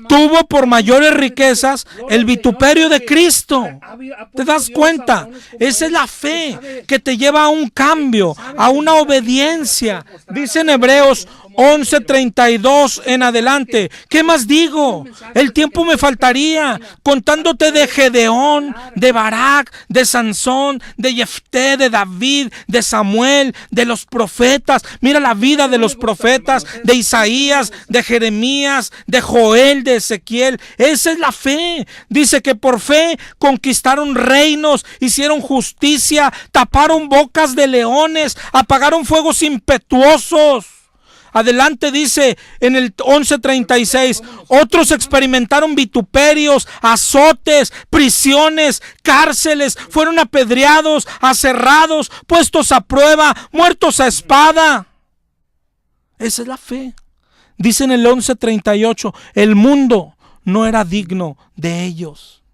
Tuvo por mayores riquezas el vituperio de Cristo. ¿Te das cuenta? Esa es la fe que te lleva a un cambio, a una obediencia. Dice en Hebreos 11:32 en adelante. ¿Qué más digo? El tiempo me faltaría contándote de Gedeón, de Barak, de Sansón, de Jefté, de David, de Samuel, de los profetas. Mira la vida de los profetas, de Isaías, de Jeremías, de Joel, de Ezequiel. Esa es la fe. Dice que por fe conquistaron reinos, hicieron justicia, taparon bocas de leones, apagaron fuegos impetuosos. Adelante dice en el 11:36, otros experimentaron vituperios, azotes, prisiones, cárceles, fueron apedreados, aserrados, puestos a prueba, muertos a espada. Esa es la fe. Dice en el 11:38, el mundo no era digno de ellos.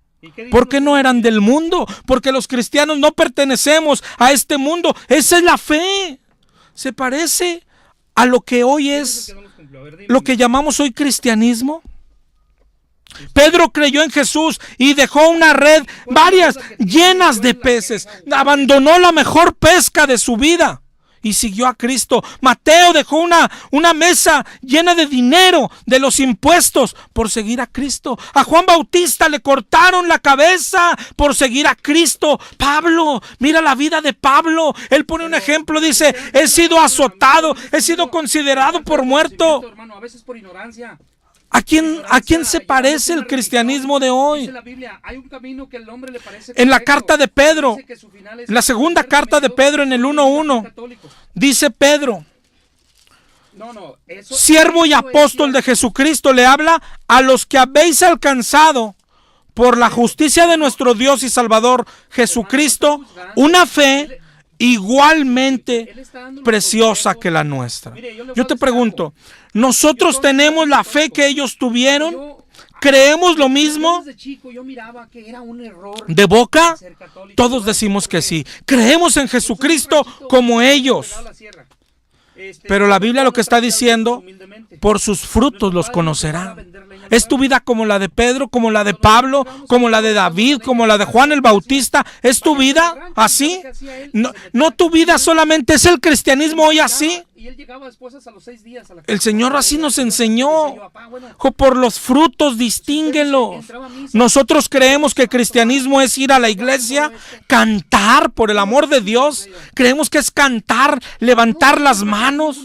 ¿Por qué no eran del mundo? Porque los cristianos no pertenecemos a este mundo. Esa es la fe. Se parece a lo que hoy es, lo que llamamos hoy cristianismo. Pedro creyó en Jesús y dejó una red, varias, llenas de peces. Abandonó la mejor pesca de su vida y siguió a Cristo. Mateo dejó una mesa llena de dinero de los impuestos por seguir a Cristo. A Juan Bautista le cortaron la cabeza por seguir a Cristo. Pablo, mira la vida de Pablo. Él pone un ejemplo, dice: he sido azotado, he sido considerado por muerto. Hermano, a veces por ignorancia. ¿A quién se parece el cristianismo de hoy? Dice la Biblia, hay un camino que al hombre le parece En la correcto. carta de Pedro, Dice que su final es en la segunda carta de Pedro, en el 1:1, dice Pedro: siervo y apóstol de Jesucristo, le habla a los que habéis alcanzado por la justicia de nuestro Dios y Salvador Jesucristo una fe igualmente preciosa que la nuestra. Yo te pregunto, ¿nosotros tenemos la fe que ellos tuvieron? ¿Creemos lo mismo? ¿De boca? Todos decimos que sí. Creemos en Jesucristo como ellos. Pero la Biblia lo que está diciendo: por sus frutos los conocerán. ¿Es tu vida como la de Pedro, como la de Pablo, como la de David, como la de Juan el Bautista? ¿Es tu vida así? No, tu vida solamente es el cristianismo hoy así. El Señor así nos enseñó. Por los frutos distínguenlos. Nosotros creemos que el cristianismo es ir a la iglesia, cantar por el amor de Dios. Creemos que es cantar, levantar las manos.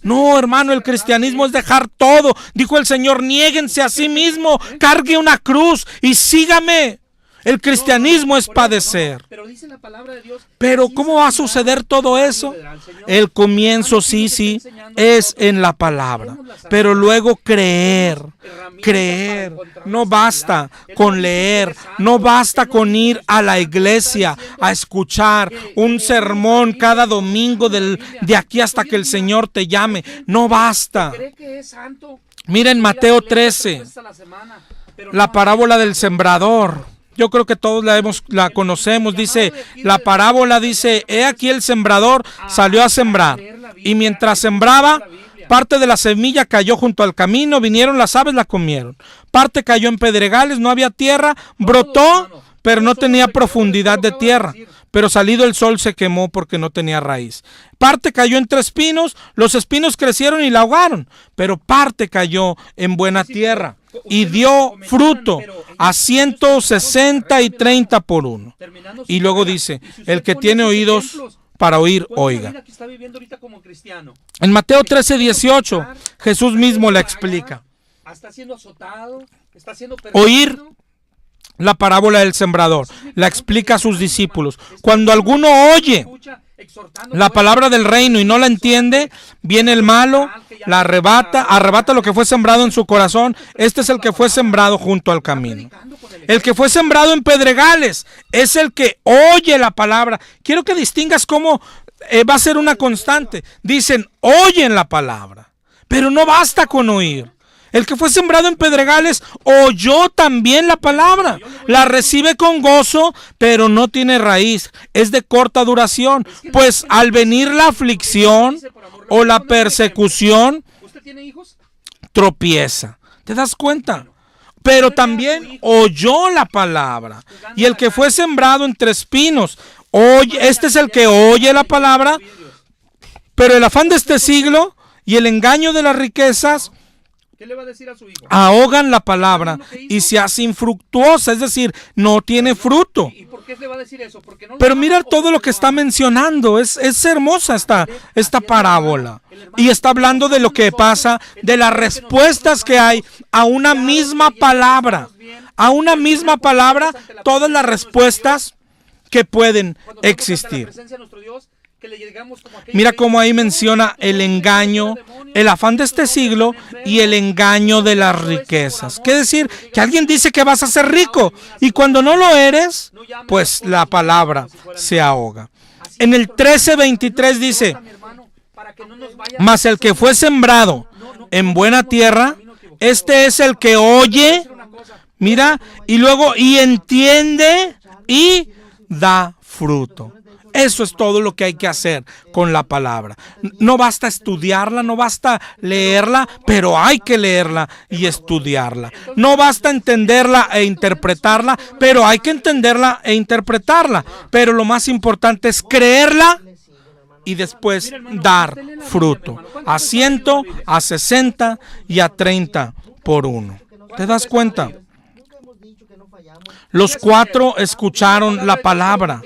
No, hermano, el cristianismo es dejar todo. Dijo el Señor: niéguense a sí mismo, cargue una cruz y sígame. El cristianismo es padecer. Pero ¿cómo va a suceder todo eso? El comienzo sí, es en la palabra. Pero luego creer. No basta con leer, no basta con ir a la iglesia a escuchar un sermón cada domingo de aquí hasta que el Señor te llame. No basta. Miren Mateo 13, la parábola del sembrador. Yo creo que todos la conocemos. Dice, la parábola dice: he aquí el sembrador salió a sembrar, y mientras sembraba, parte de la semilla cayó junto al camino, vinieron las aves, la comieron. Parte cayó en pedregales, no había tierra, brotó, pero no tenía profundidad de tierra. Pero salido el sol se quemó porque no tenía raíz. Parte cayó entre espinos, los espinos crecieron y la ahogaron. Pero parte cayó en buena tierra y dio fruto a 160 y 30 por uno. Y luego dice: el que tiene oídos para oír, oiga. En Mateo 13:18, Jesús mismo la explica. Oír la parábola del sembrador, la explica a sus discípulos. Cuando alguno oye la palabra del reino y no la entiende, viene el malo, la arrebata lo que fue sembrado en su corazón. Este es el que fue sembrado junto al camino. El que fue sembrado en pedregales es el que oye la palabra. Quiero que distingas cómo va a ser una constante. Dicen: oyen la palabra, pero no basta con oír. El que fue sembrado en pedregales oyó también la palabra, la recibe con gozo, pero no tiene raíz, es de corta duración, pues al venir la aflicción o la persecución, tropieza. ¿Te das cuenta? Pero también oyó la palabra. Y el que fue sembrado entre espinos, este es el que oye la palabra, pero el afán de este siglo y el engaño de las riquezas ¿qué le va a decir a su hijo? Ahogan la palabra y se hace infructuosa, es decir, no tiene fruto. ¿Y por qué le va a decir eso? Porque no. Pero mira todo lo que está mencionando, es hermosa esta parábola. Y está hablando de lo que pasa, de las respuestas que hay a una misma palabra. A una misma palabra, todas las respuestas que pueden existir. Mira cómo ahí menciona el engaño, el afán de este siglo y el engaño de las riquezas. ¿Qué decir? Que alguien dice que vas a ser rico y cuando no lo eres, pues la palabra se ahoga. En el 13:23 dice: mas el que fue sembrado en buena tierra, este es el que oye, mira, y luego y entiende y da fruto. Eso es todo lo que hay que hacer con la palabra. No basta estudiarla, no basta leerla, pero hay que leerla y estudiarla. No basta entenderla e interpretarla, pero hay que entenderla e interpretarla. Pero lo más importante es creerla y después dar fruto. A 100, a 60 y a 30 por uno. ¿Te das cuenta? Los 4 escucharon la palabra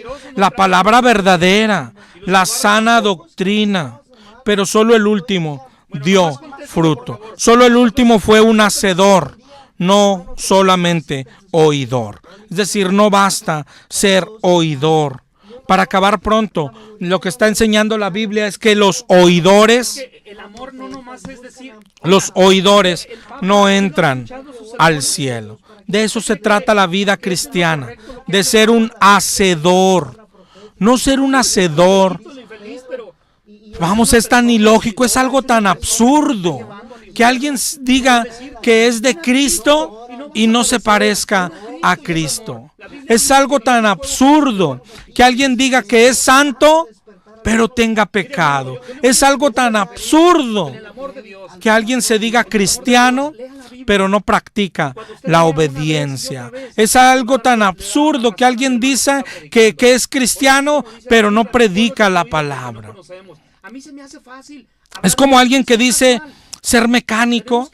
verdadera, la sana doctrina, pero solo el último dio fruto. Solo el último fue un hacedor, no solamente oidor. Es decir, no basta ser oidor. Para acabar pronto, lo que está enseñando la Biblia es que los oidores no entran al cielo. De eso se trata la vida cristiana, de ser un hacedor, no ser un hacedor. Vamos, es tan ilógico, es algo tan absurdo que alguien diga que es de Cristo y no se parezca a Cristo. Es algo tan absurdo que alguien diga que es santo pero tenga pecado. Es algo tan absurdo que alguien se diga cristiano pero no practica la obediencia. Es algo tan absurdo que alguien dice que es cristiano pero no predica la palabra. Es como alguien que dice ser mecánico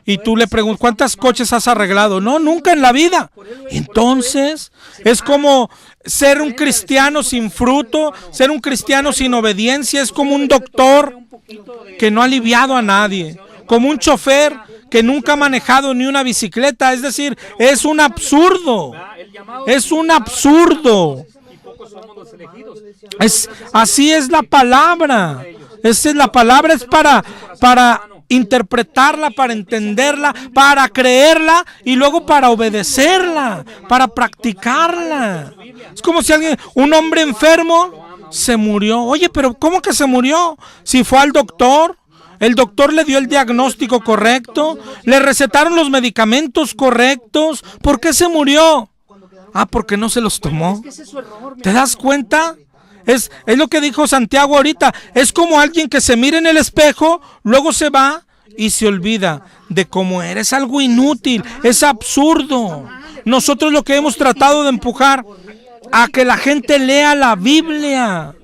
y tú le preguntas, ¿cuántos coches has arreglado? No, nunca en la vida. Entonces, es como ser un cristiano sin fruto, ser un cristiano sin obediencia. Es como un doctor que no ha aliviado a nadie, como un chofer que nunca ha manejado ni una bicicleta. Es decir, es un absurdo. Es un absurdo. Así es la palabra. La palabra es para interpretarla, para entenderla, para creerla y luego para obedecerla, para practicarla. Es como si un hombre enfermo se murió. Oye, pero ¿cómo que se murió? Si fue al doctor, el doctor le dio el diagnóstico correcto, le recetaron los medicamentos correctos. ¿Por qué se murió? Porque no se los tomó. ¿Te das cuenta? Es lo que dijo Santiago ahorita. Es como alguien que se mira en el espejo, luego se va y se olvida de cómo era. Es algo inútil, es absurdo. Nosotros lo que hemos tratado de empujar a que la gente lea la Biblia.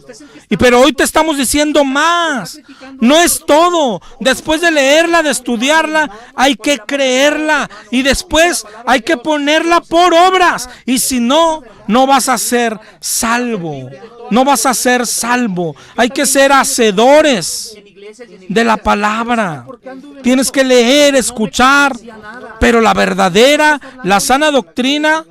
Pero hoy te estamos diciendo más. No es todo. Después de leerla, de estudiarla, hay que creerla. Y después hay que ponerla por obras. Y si no, no vas a ser salvo. No vas a ser salvo. Hay que ser hacedores de la palabra. Tienes que leer, escuchar. Pero la verdadera, la sana doctrina,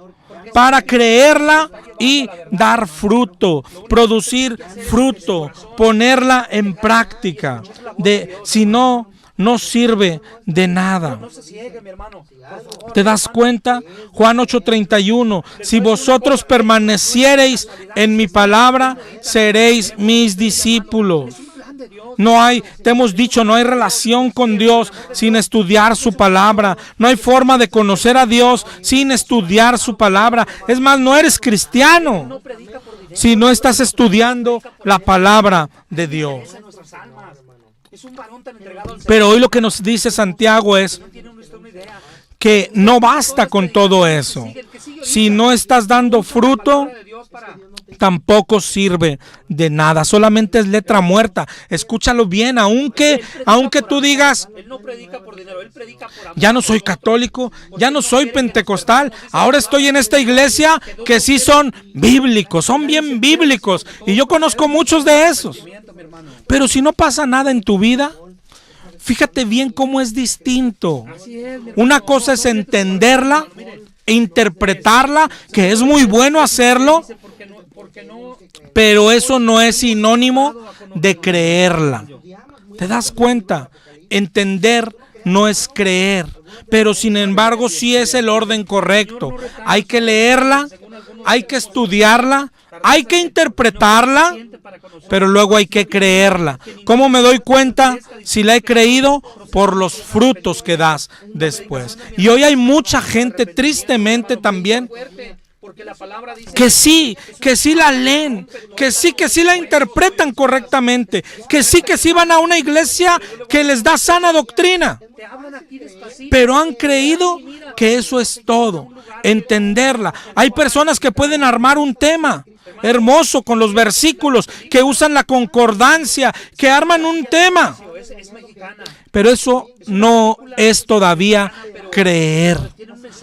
para creerla y dar fruto, producir fruto, ponerla en práctica. Si no, no sirve de nada. ¿Te das cuenta? Juan 8:31. Si vosotros permaneciereis en mi palabra, seréis mis discípulos. Te hemos dicho, no hay relación con Dios sin estudiar su palabra. No hay forma de conocer a Dios sin estudiar su palabra. Es más, no eres cristiano si no estás estudiando la palabra de Dios. Pero hoy lo que nos dice Santiago es que no basta con todo eso. Si no estás dando fruto, tampoco sirve de nada, solamente es letra muerta. Escúchalo bien, aunque tú digas, ya no soy católico, ya no soy pentecostal, ahora estoy en esta iglesia que sí son bíblicos, son bien bíblicos, y yo conozco muchos de esos. Pero si no pasa nada en tu vida, fíjate bien cómo es distinto. Una cosa es entenderla, interpretarla, que es muy bueno hacerlo, pero eso no es sinónimo de creerla. ¿Te das cuenta? Entender no es creer, pero sin embargo sí es el orden correcto. Hay que leerla, hay que estudiarla, hay que interpretarla, pero luego hay que creerla. ¿Cómo me doy cuenta si la he creído? Por los frutos que das después. Y hoy hay mucha gente, tristemente también, que sí la leen, que sí la interpretan correctamente, que sí van a una iglesia que les da sana doctrina, pero han creído que eso es todo, entenderla. Hay personas que pueden armar un tema hermoso con los versículos, que usan la concordancia, que arman un tema. Es mexicana. Pero eso no es todavía creer.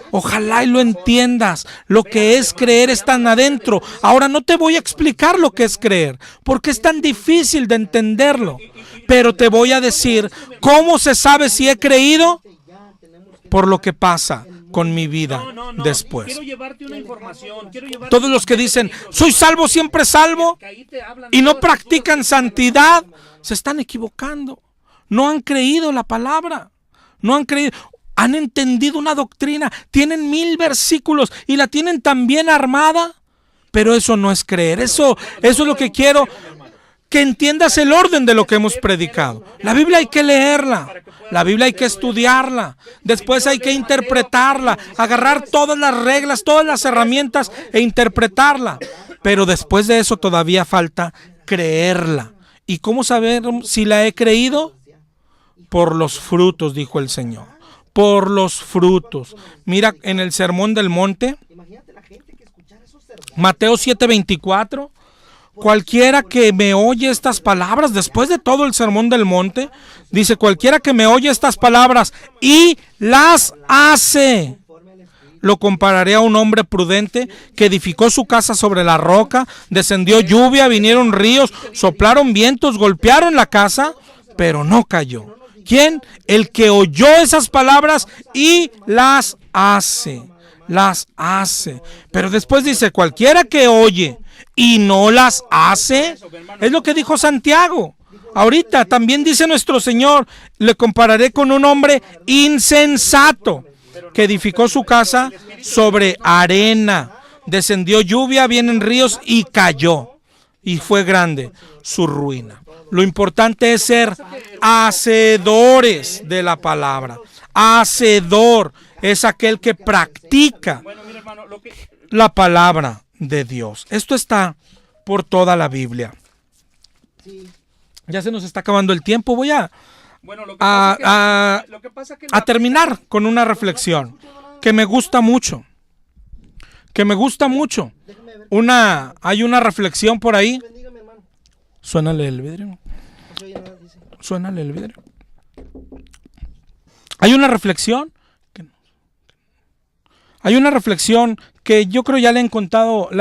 Ojalá y lo entiendas. Lo que es creer es tan adentro. Ahora no te voy a explicar lo que es creer, porque es tan difícil de entenderlo. Pero te voy a decir cómo se sabe si he creído por lo que pasa con mi vida después. Quiero llevarte una información. Todos los que dicen, soy salvo, siempre salvo, y no practican santidad, se están equivocando. No han creído la palabra. No han creído. Han entendido una doctrina. Tienen 1000 versículos y la tienen tan bien armada. Pero eso no es creer. Eso es lo que quiero que entiendas, el orden de lo que hemos predicado. La Biblia hay que leerla. La Biblia hay que estudiarla. Después hay que interpretarla. Agarrar todas las reglas, todas las herramientas e interpretarla. Pero después de eso todavía falta creerla. ¿Y cómo saber si la he creído? Por los frutos, dijo el Señor. Por los frutos. Mira en el Sermón del Monte, Mateo 7:24. Cualquiera que me oye estas palabras, después de todo el Sermón del Monte, dice, cualquiera que me oye estas palabras y las hace, lo compararé a un hombre prudente que edificó su casa sobre la roca, descendió lluvia, vinieron ríos, soplaron vientos, golpearon la casa, pero no cayó. ¿Quién? El que oyó esas palabras y las hace. Las hace. Pero después dice, cualquiera que oye y no las hace, es lo que dijo Santiago. Ahorita también dice nuestro Señor, le compararé con un hombre insensato que edificó su casa sobre arena. Descendió lluvia, vienen ríos y cayó. Y fue grande su ruina. Lo importante es ser hacedores de la palabra. Hacedor es aquel que practica la palabra de Dios. Esto está por toda la Biblia. Ya se nos está acabando el tiempo. Voy a terminar con una reflexión que me gusta mucho. Hay una reflexión por ahí. Suénale el vidrio. Suénale el vidrio. Hay una reflexión que yo creo ya la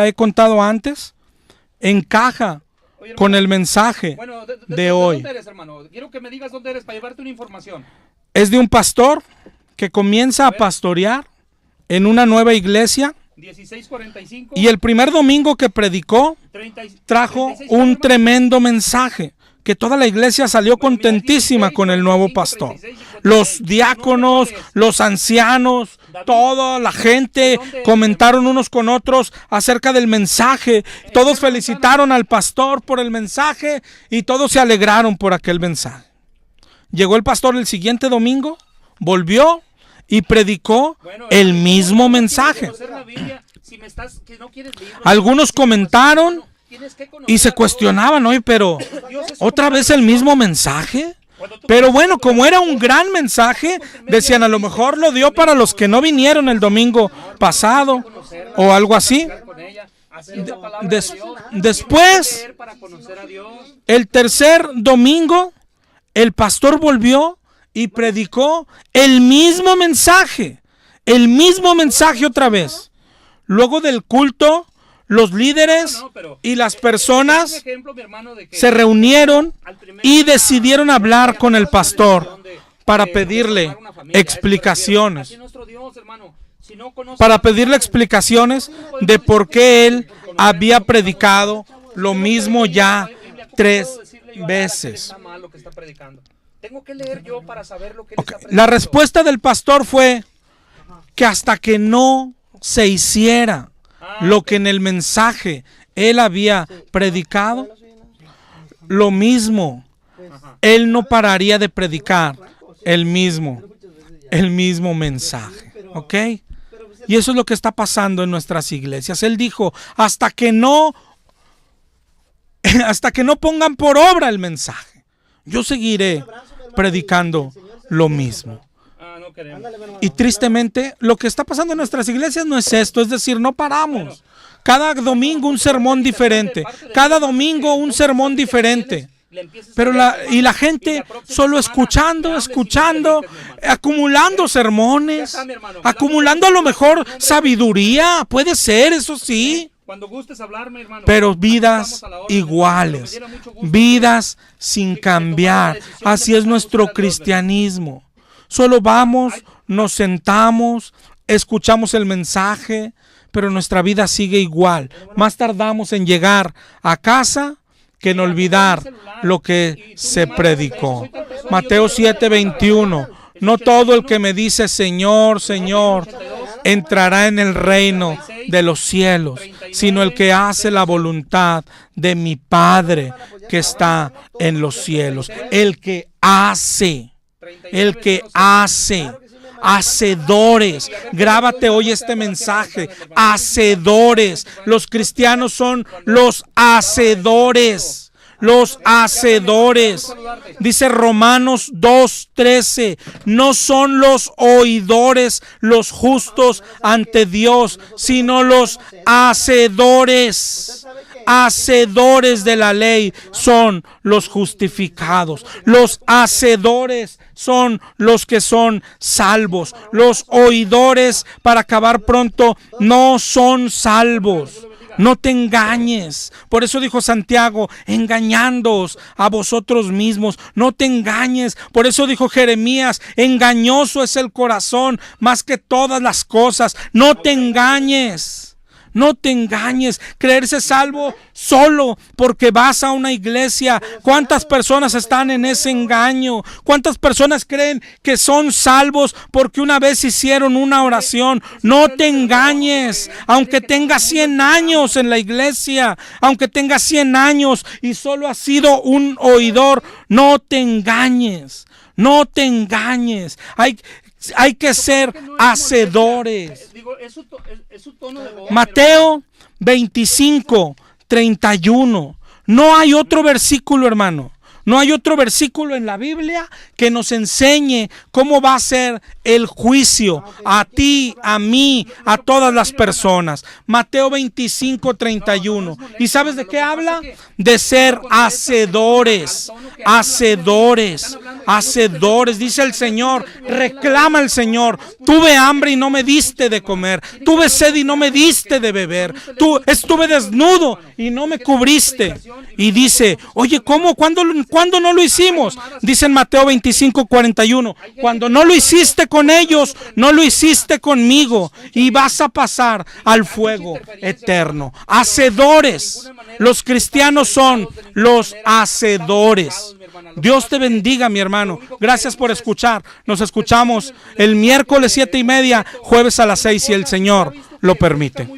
he contado antes. Encaja con el mensaje de hoy. ¿Dónde eres, hermano? Quiero que me digas dónde eres para llevarte una información. Es de un pastor que comienza a pastorear en una nueva iglesia. 16:45. Y el primer domingo que predicó, trajo un tremendo mensaje, que toda la iglesia salió contentísima con el nuevo pastor. Los diáconos, los ancianos, toda la gente comentaron unos con otros acerca del mensaje. Todos felicitaron al pastor por el mensaje y todos se alegraron por aquel mensaje. Llegó el pastor el siguiente domingo, volvió y predicó el mismo mensaje. Algunos comentaron y se cuestionaban, oye, pero ¿otra vez el mismo mensaje? Pero bueno, como era un gran mensaje, decían, a lo mejor lo dio para los que no vinieron el domingo pasado o algo así. Después, el tercer domingo, el pastor volvió y predicó el mismo mensaje otra vez. Luego del culto, los líderes y las personas se reunieron y decidieron hablar con el pastor para pedirle explicaciones. Para pedirle explicaciones de por qué él había predicado lo mismo ya 3 veces. La respuesta del pastor fue que hasta que no se hiciera lo que en el mensaje él había predicado, lo mismo, él no pararía de predicar el mismo mensaje, ¿ok? Y eso es lo que está pasando en nuestras iglesias. Él dijo, hasta que no pongan por obra el mensaje, yo seguiré predicando lo mismo. Y tristemente, lo que está pasando en nuestras iglesias no es esto, es decir, no paramos. Cada domingo un sermón diferente. Cada domingo un sermón diferente. Pero la gente solo escuchando, acumulando sermones, acumulando a lo mejor sabiduría, puede ser, eso sí. Cuando gustes hablarme, hermano. Pero vidas iguales, vidas sin cambiar. Así es nuestro cristianismo. Solo vamos, nos sentamos, escuchamos el mensaje, pero nuestra vida sigue igual. Más tardamos en llegar a casa que en olvidar lo que se predicó. Mateo 7:21. No todo el que me dice Señor, Señor, entrará en el reino de los cielos, sino el que hace la voluntad de mi Padre que está en los cielos. El que hace. Hacedores. Grábate hoy este mensaje. Hacedores. Los cristianos son los hacedores. Los hacedores. Dice Romanos 2:13. No son los oidores los justos ante Dios, sino los hacedores. Hacedores de la ley son los justificados. Los hacedores son los que son salvos. Los oidores, para acabar pronto, no son salvos. No te engañes. Por eso dijo Santiago, engañándoos a vosotros mismos. No te engañes. Por eso dijo Jeremías, engañoso es el corazón más que todas las cosas. No te engañes. No te engañes. Creerse salvo solo porque vas a una iglesia. ¿Cuántas personas están en ese engaño? ¿Cuántas personas creen que son salvos porque una vez hicieron una oración? No te engañes. Aunque tengas 100 años en la iglesia, aunque tengas 100 años y solo has sido un oidor, no te engañes. No te engañes. Hay que ser hacedores. Mateo 25:31. No hay otro versículo, hermano. No hay otro versículo en la Biblia que nos enseñe cómo va a ser el juicio a ti, a mí, a todas las personas. Mateo 25:31. ¿Y sabes de qué habla? De ser hacedores. Hacedores. Hacedores. Dice el Señor, reclama el Señor. Tuve hambre y no me diste de comer. Tuve sed y no me diste de beber. Estuve desnudo y no me cubriste. Y dice, oye, ¿cómo? ¿Cuándo no lo hicimos? Dice en Mateo 25:41, cuando no lo hiciste con ellos, no lo hiciste conmigo, y vas a pasar al fuego eterno. Hacedores. Los cristianos son los hacedores. Dios te bendiga, mi hermano. Gracias por escuchar. Nos escuchamos el miércoles 7:30, jueves a las 6, si el Señor lo permite.